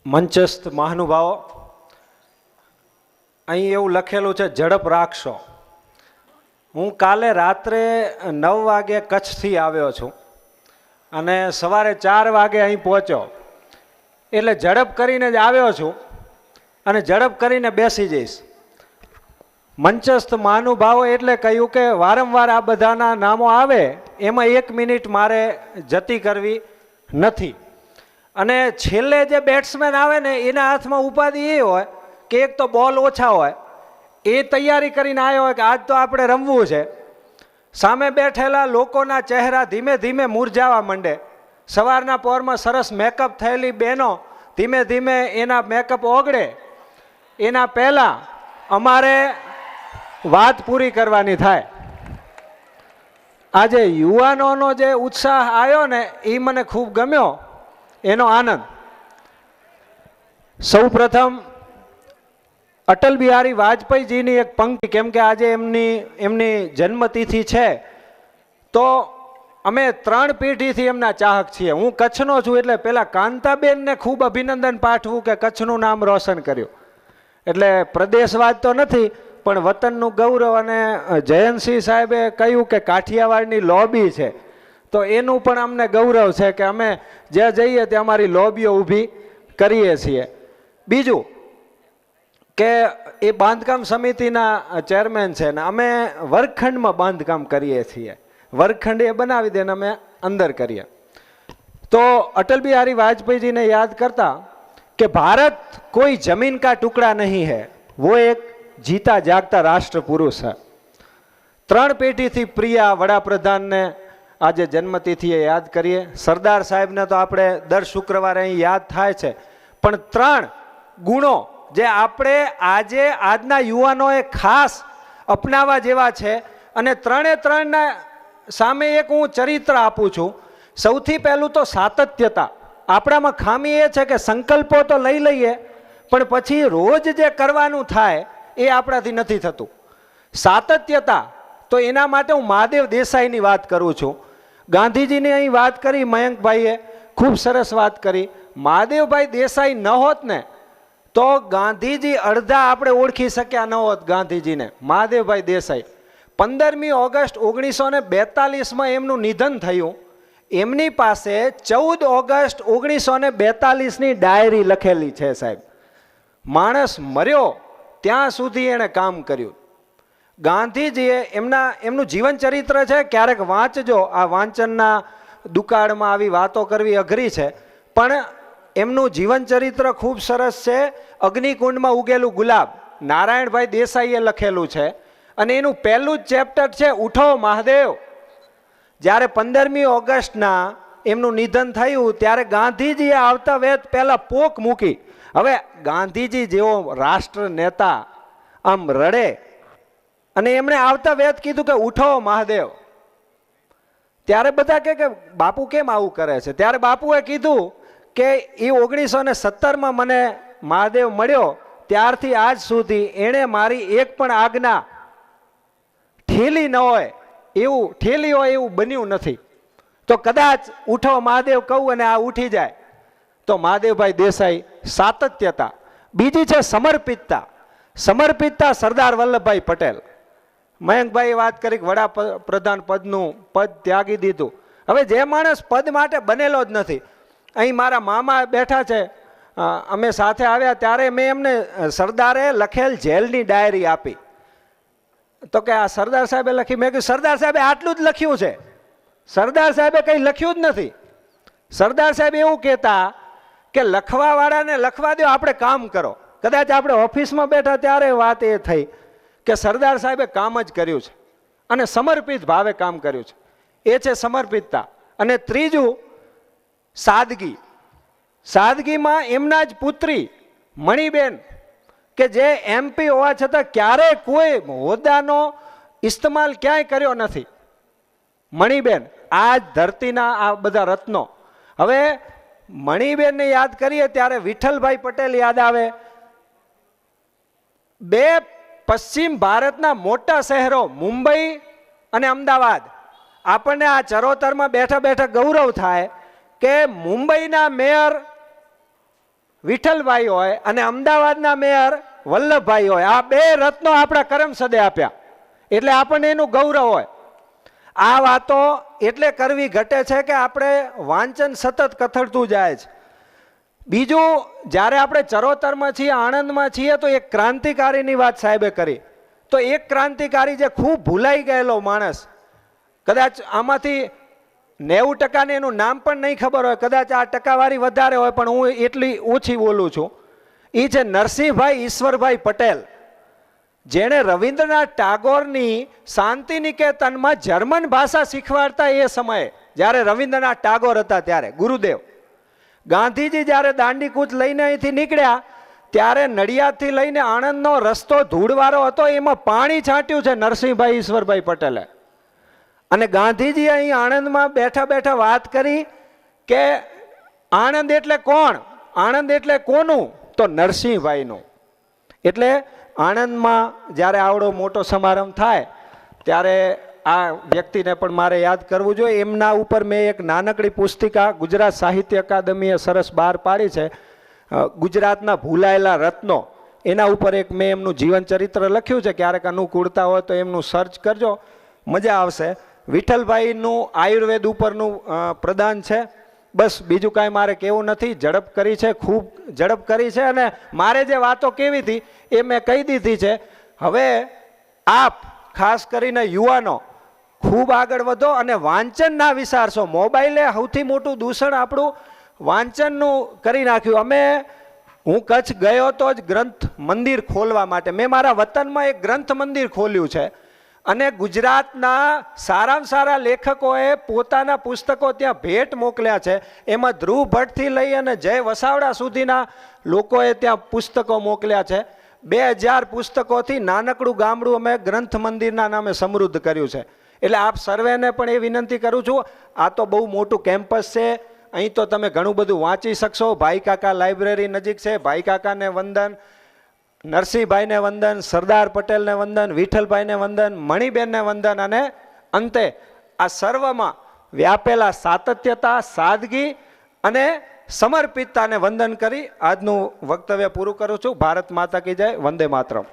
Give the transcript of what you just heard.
મંચસ્થ મહાનુભાવો, અહીં એવું લખેલું છે ઝડપ રાખશો. હું કાલે રાત્રે 9 વાગે કચ્છથી આવ્યો છું અને સવારે 4 વાગે અહીં પહોંચ્યો, એટલે ઝડપ કરીને જ આવ્યો છું અને ઝડપ કરીને બેસી જઈશ. મંચસ્થ મહાનુભાવો એટલે કહ્યું કે વારંવાર આ બધાના નામો આવે એમાં 1 મિનિટ મારે જતી કરવી નથી. અને છેલ્લે જે બેટ્સમેન આવે ને એના હાથમાં ઉપાધિ એ હોય કે એક તો બોલ ઓછા હોય, એ તૈયારી કરીને આવ્યો હોય કે આજ તો આપણે રમવું છે. સામે બેઠેલા લોકોના ચહેરા ધીમે ધીમે મુરઝાવા માંડે. સવારના પહોરમાં સરસ મેકઅપ થયેલી બહેનો ધીમે ધીમે એના મેકઅપ ઓગળે. એના પહેલાં અમારે વાત પૂરી કરવાની થાય. આજે યુવાનોનો જે ઉત્સાહ આવ્યો ને એ મને ખૂબ ગમ્યો, એનો આનંદ. સૌ પ્રથમ અટલ બિહારી વાજપેયીજીની એક પંક્તિ, કેમ કે આજે એમની જન્મતિથિ છે, તો અમે 3 પેઢીથી એમના ચાહક છીએ. હું કચ્છનો છું એટલે પહેલાં કાંતાબેનને ખૂબ અભિનંદન પાઠવું કે કચ્છનું નામ રોશન કર્યું. એટલે પ્રદેશવાદ તો નથી પણ વતનનું ગૌરવ. અને જયંતસિંહ સાહેબે કહ્યું કે કાઠિયાવાડની લોબી છે, તો એનું પણ અમને ગૌરવ છે કે અમે જ્યાં જઈએ ત્યાં અમારી લોબીઓ ઊભી કરીએ છીએ. બીજું કે એ બાંધકામ સમિતિના ચેરમેન છે ને અમે વર્ગખંડમાં બાંધકામ કરીએ છીએ. વર્ગખંડ એ બનાવી દે ને અમે અંદર કરીએ. તો અટલ બિહારી વાજपेयीજીને યાદ કરતા કે ભારત કોઈ જમીન કા ટુકડા નહીં है, वो एक जीता जागता राष्ट्र पुरुष है. 3 પેઢીથી પ્રિય વડાપ્રધાનને આજે જન્મતિથિએ યાદ કરીએ. સરદાર સાહેબને તો આપણે દર શુક્રવારે અહીં યાદ થાય છે, પણ 3 ગુણો જે આપણે આજના યુવાનોએ ખાસ અપનાવવા જેવા છે, અને 3 સામે એક હું ચરિત્ર આપું છું. સૌથી પહેલું તો સાતત્યતા. આપણામાં ખામી એ છે કે સંકલ્પો તો લઈ લઈએ પણ પછી રોજ જે કરવાનું થાય એ આપણાથી નથી થતું. સાતત્યતા, તો એના માટે હું મહાદેવ દેસાઈની વાત કરું છું. ગાંધીજીની અહીં વાત કરી મયંકભાઈએ, ખૂબ સરસ વાત કરી. મહાદેવભાઈ દેસાઈ ન હોત ને તો ગાંધીજી અડધા આપણે ઓળખી શક્યા ન હોત ગાંધીજીને. મહાદેવભાઈ દેસાઈ 15મી ઓગસ્ટ 1942માં એમનું નિધન થયું. એમની પાસે 14 ઓગસ્ટ 1942ની ડાયરી લખેલી છે. સાહેબ, માણસ મર્યો ત્યાં સુધી એણે કામ કર્યું. ગાંધીજીએ એમનું જીવન ચરિત્ર છે, ક્યારેક વાંચજો. આ વાંચનના દુકાળમાં આવી વાતો કરવી અઘરી છે, પણ એમનું જીવન ચરિત્ર ખૂબ સરસ છે. અગ્નિકુંડમાં ઉગેલું ગુલાબ નારાયણભાઈ દેસાઈએ લખેલું છે, અને એનું પહેલું જ ચેપ્ટર છે ઉઠો મહાદેવ. જ્યારે 15મી ઓગસ્ટના એમનું નિધન થયું ત્યારે ગાંધીજીએ આવતા વેત પહેલા પોક મૂકી. હવે ગાંધીજી જેવો રાષ્ટ્ર નેતા આમ રડે, અને એમણે આવતા વેત કીધું કે ઉઠો મહાદેવ. ત્યારે બધા કે બાપુ કેમ આવું કરે છે? ત્યારે બાપુએ કીધું કે એ 1917માં મને મહાદેવ મળ્યો, ત્યારથી આજ સુધી એણે મારી એક પણ આજ્ઞા ઠેલી ન હોય એવું બન્યું નથી. તો કદાચ ઉઠો મહાદેવ કહું અને આ ઉઠી જાય. તો મહાદેવભાઈ દેસાઈ સાતત્યતા. બીજી છે સમર્પિતતા. સમર્પિતતા સરદાર વલ્લભભાઈ પટેલ. મયંકભાઈ વાત કરી વડાપ્રધાન પદનું પદ ત્યાગી દીધું. હવે જે માણસ પદ માટે બનેલો જ નથી. અહીં મારા મામા બેઠા છે, અમે સાથે આવ્યા ત્યારે મેં એમને સરદારે લખેલ જેલની ડાયરી આપી. તો કે આ સરદાર સાહેબે લખી. મેં કીધું સરદાર સાહેબે આટલું જ લખ્યું છે, સરદાર સાહેબે કંઈ લખ્યું જ નથી. સરદાર સાહેબ એવું કહેતા કે લખવાવાળાને લખવા દો, આપણે કામ કરો. કદાચ આપણે ઓફિસમાં બેઠા ત્યારે વાત એ થઈ કે સરદાર સાહેબે કામ જ કર્યું છે અને સમર્પિત ભાવે કામ કર્યું છે. એ છે સમર્પિતતા. અને ત્રીજું સાદગી. સાદગીમાં એમના જ પુત્રી મણિબેન કે જે MP હોવા છતાં ક્યારેય કોઈ હોદ્દાનો ઇસ્તેમાલ ક્યાંય કર્યો નથી. મણિબેન આ જ ધરતીના આ બધા રત્નો. હવે મણિબેનને યાદ કરીએ ત્યારે વિઠ્ઠલભાઈ પટેલ યાદ આવે. 2 પશ્ચિમ ભારતના મોટા શહેરો મુંબઈ અને અમદાવાદ. આપણને આ ચરોતરમાં બેઠા બેઠા ગૌરવ થાય કે મુંબઈના મેયર વિઠ્ઠલભાઈ હોય અને અમદાવાદના મેયર વલ્લભભાઈ હોય, આ બે રત્નો આપણા કરમસદે આપ્યા, એટલે આપણને એનું ગૌરવ હોય. આ વાતો એટલે કરવી ઘટે છે કે આપણે વાંચન સતત કથળતું જાય છે. બીજું, જ્યારે આપણે ચરોતરમાં છીએ, આણંદમાં છીએ, તો એક ક્રાંતિકારીની વાત સાહેબે કરી. તો એક ક્રાંતિકારી જે ખૂબ ભૂલાઈ ગયેલો માણસ, કદાચ આમાંથી 90% એનું નામ પણ નહીં ખબર હોય, કદાચ આ ટકાવારી વધારે હોય, પણ હું એટલી ઓછી બોલું છું. એ છે નરસિંહભાઈ ઈશ્વરભાઈ પટેલ, જેણે રવિન્દ્રનાથ ટાગોરની શાંતિનિકેતનમાં જર્મન ભાષા શીખવાડતા એ સમયે, જ્યારે રવિન્દ્રનાથ ટાગોર હતા ત્યારે ગુરુદેવ. ગાંધીજી જ્યારે દાંડીકૂચ લઈને અહીંથી નીકળ્યા ત્યારે નડિયાદથી લઈને આણંદનો રસ્તો ધૂળવાળો હતો, એમાં પાણી છાંટ્યું છે નરસિંહભાઈ ઈશ્વરભાઈ પટેલે. અને ગાંધીજી અહીં આણંદમાં બેઠા બેઠા વાત કરી કે આણંદ એટલે કોણ, આણંદ એટલે કોનું, તો નરસિંહભાઈનું. એટલે આણંદમાં જ્યારે આવડો મોટો સમારંભ થાય ત્યારે આ વ્યક્તિને પણ મારે યાદ કરવું જોઈએ. એમના ઉપર મેં એક નાનકડી પુસ્તિકા ગુજરાત સાહિત્ય અકાદમીએ સરસ બહાર પાડી છે, ગુજરાતના ભૂલાયેલા રત્નો. એના ઉપર એક મેં એમનું જીવન ચરિત્ર લખ્યું છે, ક્યારેક અનુકૂળતા હોય તો એમનું સર્ચ કરજો, મજા આવશે. વિઠ્ઠલભાઈનું આયુર્વેદ ઉપરનું પ્રદાન છે. બસ બીજું કાંઈ મારે કહેવું નથી. ઝડપ કરી છે, ખૂબ ઝડપ કરી છે, અને મારે જે વાતો કેવી હતી એ મેં કહી દીધી છે. હવે આપ ખાસ કરીને યુવાનો ખૂબ આગળ વધો અને વાંચન ના વિચારશો. મોબાઈલે સૌથી મોટું દૂષણ આપણું વાંચનનું કરી નાખ્યું. હું કચ્છ ગયો તો જ ગ્રંથ મંદિર ખોલવા માટે. મેં મારા વતનમાં એક ગ્રંથ મંદિર ખોલ્યું છે, અને ગુજરાતના સારામાં સારા લેખકોએ પોતાના પુસ્તકો ત્યાં ભેટ મોકલ્યા છે. એમાં ધ્રુવ ભટ્ટથી લઈ અને જય વસાવડા સુધીના લોકોએ ત્યાં પુસ્તકો મોકલ્યા છે. 2000 પુસ્તકોથી નાનકડું ગામડું અમે ગ્રંથ મંદિરના નામે સમૃદ્ધ કર્યું છે. એટલે આપ સર્વેને પણ એ વિનંતી કરું છું, આ તો બહુ મોટું કેમ્પસ છે, અહીં તો તમે ઘણું બધું વાંચી શકશો. ભાઈ કાકા લાઇબ્રેરી નજીક છે, ભાઈ કાકાને વંદન, નરસિંહભાઈને વંદન, સરદાર પટેલને વંદન, વિઠ્ઠલભાઈને વંદન, મણિબેનને વંદન, અને અંતે આ સર્વમાં વ્યાપેલા સાતત્યતા, સાદગી અને સમર્પિતતાને વંદન કરી આજનું વક્તવ્ય પૂરું કરું છું. ભારત માતા કી જય. વંદે માતરમ.